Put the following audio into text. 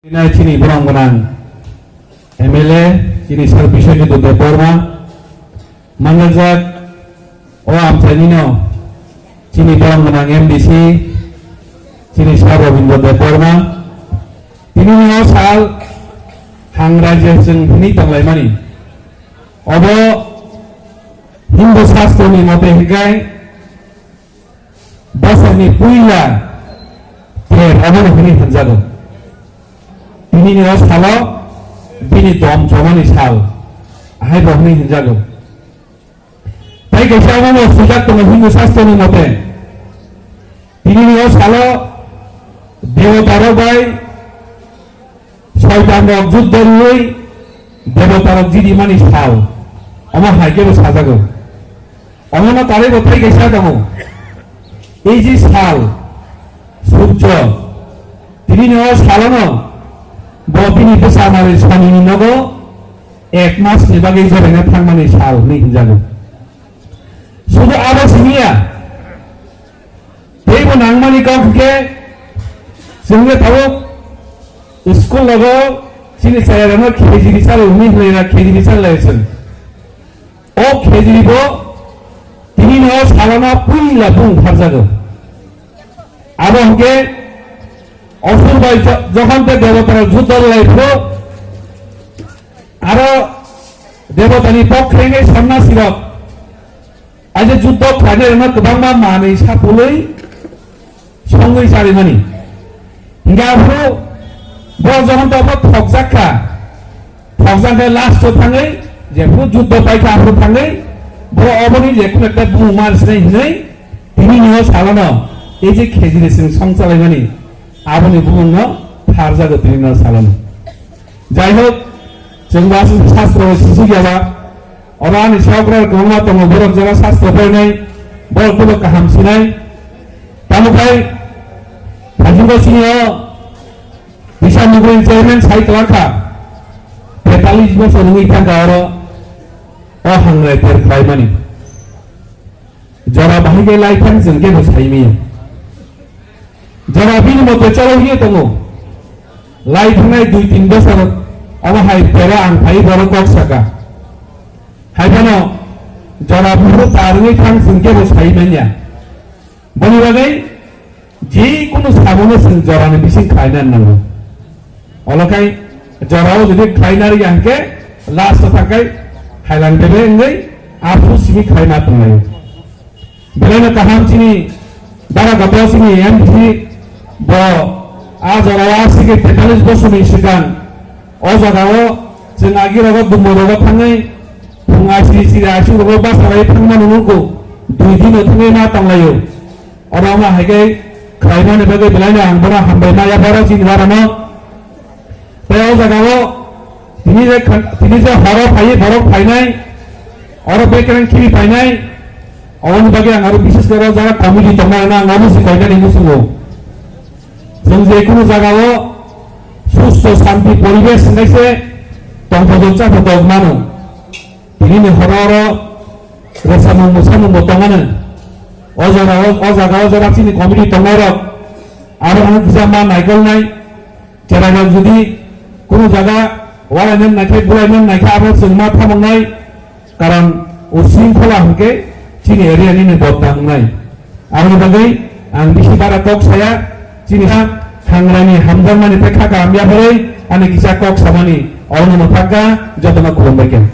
Chini Brangmanang MLA Chini Sarpisha itu Deporma Mangaljak Amsanino Chini Brangmanang MDC Chini Sarbindo Deporma Tini Sal Hangraja Seng Hini Tanglaimani Obo Hindu Sastro ni Mote Higai Basa ni Puila Ter Obo Hini Hanjado Bini ni salo, bini dom cuma ni sal, ahai rohni hinjago. Tapi kisah mana sejak tu Hindu sastra ni mote. Bini ni salo, dewa bayi, syaitan rok juddar lui, dewa rok jadi mani sal. Ama hai ke sajago. Ama na tare botai kisah kamu. Ini sal, surjo. Bini ni salo no. Bopini bersama Rizwan ini nago, ekmas sebagai jaringan tangmani sal ni hinjago. Sudah ada sini ya. Tapi nangmani kau ke, sehingga tahu sekolah nago sini saya rana KG sal ini lera KG sal lesson. Oh KG bo, ini nago salana pun labung harjago. Abang ke অসুর ভাই যখন দেবতারা যুদ্ধ লাইছিল আরো দেবতানি পক্ষে সন্ন্যাসীরা আজ যুদ্ধ খাইলে গোबां মাनै সাপুलै সঙ্গै সারিমানি হিঙ্গাফोर যখন ফকজাখা লাস্ট थाङै যেফोर যুদ্ধ পাইখা আফोर थाङै অবনি যেকোনো একটা বুমার সিনাই হিनै তিনি নিও সালানো এই যে খেজিরেছেন সংচালাইমানি Abang ibu mengo harga keterima salam. Jahit, jenggas sastra sisi jawa. Orang ini siapa kalau mau temu borok jawa sastra pernah, borok tu kaham sinai. Kamu kai, hajungo sini bisa mungkin chairman saya kelaka. 45 বছর উইটা গাওয়ার হাংরাই তের খাইমানি যারা বাহিগে লাইফান जोंगे বসাইমি যারা বিন মতো চলো গিয়ে তমো life নাই 2-3 বছর আমার হাই তেরা আং ফাই বড় কক সাকা হাইবানো যারা পুরো তারুই থাং जोंगे বসাইমানিয়া বনি বাগাই যে কোনো সাবনে जों জরানে বিসিং খাইনান নাঙ্গো অলকাই জরাও যদি খাইনার ইয়াংকে লাস্ট থাকাই হাইলান দেবে এঙ্গই আপু সিমি খাইনা তংলাই বেলানা কাহাম চিনি দারা গতো সিমি এমপি ব আজ জরাও সিগে 43 বছরনি সিগান অ জরাও जों আগিরাগো দুমরগো থাঙ্গै ফুঙা সিরি আসুগো বাসারাই থাঙ্গমানো নুগো দুই দিন থাঙ্গै না তংলাयो অরামা হাইগাই খাইনানে বেগে বেলানা আংবরা হামবাই মায়া বড় চিনি বারানো তাই জায়গাও তিনি যে হরফ ফাইয়ে বরফ ফাইনাই অর বেকেন খিরি ফাইনাই অন বাগে আরো বিশেষ করে যারা কমিটি তোমরা না নামুসি কয়নানি মুসুগো जों যে কোনো জায়গাও সুস্থ শান্তি পরিবেশ নাইছে তংপদচা ফটক মানো তিনি হরর রেসামু মুসামু মতমানে ও জায়গাও যারা চিনি কমিটি তোমরা আরো অনেক জামা নাইকল নাই যারা যদি কোনো জায়গা ওয়ালাইনেন নাকি বুলাইনেন নাকি আবার जोंमा থামনাই কারণ ও শৃঙ্খলা হকে চিনি এরিয়ানি নে বদনামনাই আমি বাগै आं बिसि बारा কক saya চিনি হাংরানি হামজামানি থাকা আমিয়া বলাই আনে কিসা কক সামানি অনম থাকা যতনা খুলবাইকেন